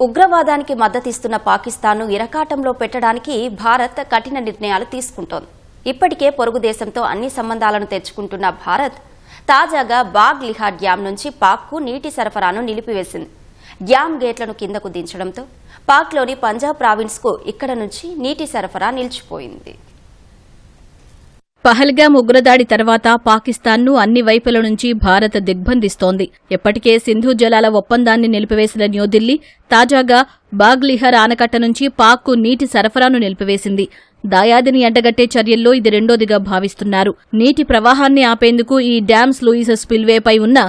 ఉగ్రవాదానికి మద్దతిస్తున్న పాకిస్తాన్ను ఇరకాటంలో పెట్టడానికి భారత్ కఠిన నిర్ణయాలు తీసుకుంటోంది. ఇప్పటికే పొరుగు దేశంతో అన్ని సంబంధాలను తెచ్చుకుంటున్న భారత్ తాజాగా బాగ్ లిహార్ డ్యాం నుంచి పాక్కు నీటి సరఫరాను నిలిపివేసింది. డ్యాం గేట్లను కిందకు దించడంతో పాక్లోని పంజాబ్ ప్రావిన్స్కు ఇక్కడ నుంచి నీటి సరఫరా నిలిచిపోయింది. పహల్గామ్ ఉగ్రదాడి తర్వాత పాకిస్తాన్ను అన్ని వైపుల నుంచి భారత్ దిగ్బంధిస్తోంది. ఎప్పటికే సింధు జలాల ఒప్పందాన్ని నిలిపివేసిన న్యూఢిల్లీ తాజాగా బాగ్ లిహార్ ఆనకట్ట నుంచి పాక్కు నీటి సరఫరాను నిలిపివేసింది. దాయాదిని ఎండగట్టే చర్యల్లో ఇది రెండోదిగా భావిస్తున్నారు. నీటి ప్రవాహాన్ని ఆపేందుకు ఈ డ్యామ్స్ లూయిస్ స్పిల్వేపై ఉన్న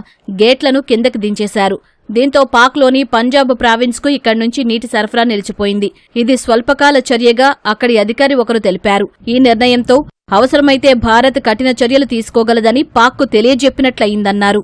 గేట్లను కిందకి దించేశారు. దీంతో పాక్లోని పంజాబ్ ప్రావిన్స్కు ఇక్కడి నుంచి నీటి సరఫరా నిలిచిపోయింది. ఇది స్వల్పకాల చర్యగా అక్కడి అధికారి ఒకరు తెలిపారు. ఈ నిర్ణయంతో అవసరమైతే భారత్ కఠిన చర్యలు తీసుకోగలదని పాక్కు తెలియజెప్పినట్లయిందన్నారు.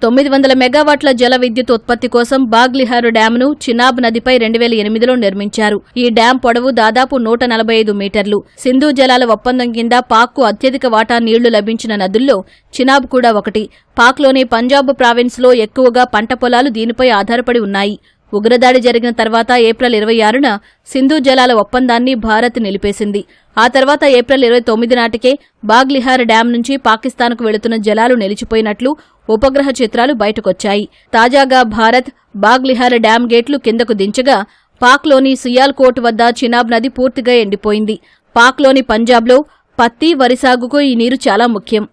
900 మెగావాట్ల జల విద్యుత్ ఉత్పత్తి కోసం బాగ్ లిహార్ డ్యాంను చినాబ్ నదిపై 2008లో నిర్మించారు. ఈ డ్యాం పొడవు దాదాపు 145 మీటర్లు. సింధు జలాల ఒప్పందం కింద పాక్కు అత్యధిక వాటా నీళ్లు లభించిన నదుల్లో చినాబ్ కూడా ఒకటి. పాక్లోని పంజాబ్ ప్రావిన్స్లో ఎక్కువగా పంట పొలాలు దీనిపై ఆధారపడి ఉన్నాయి. ఉగ్రదాడి జరిగిన తర్వాత ఏప్రిల్ 26న సింధు జలాల ఒప్పందాన్ని భారత్ నిలిపేసింది. ఆ తర్వాత ఏప్రిల్ 29 నాటికే బాగ్ లిహార్ డ్యాం నుంచి పాకిస్తాన్కు వెళుతున్న జలాలు నిలిచిపోయినట్లు ఉపగ్రహ చిత్రాలు బయటకొచ్చాయి. తాజాగా భారత్ బాగ్ లిహార్ డ్యాం గేట్లు కిందకు దించగా పాక్లోని సియాల్కోట్ వద్ద చినాబ్ నది పూర్తిగా ఎండిపోయింది. పాక్లోని పంజాబ్లో పత్తి, వరి సాగుకు ఈ నీరు చాలా ముఖ్యం.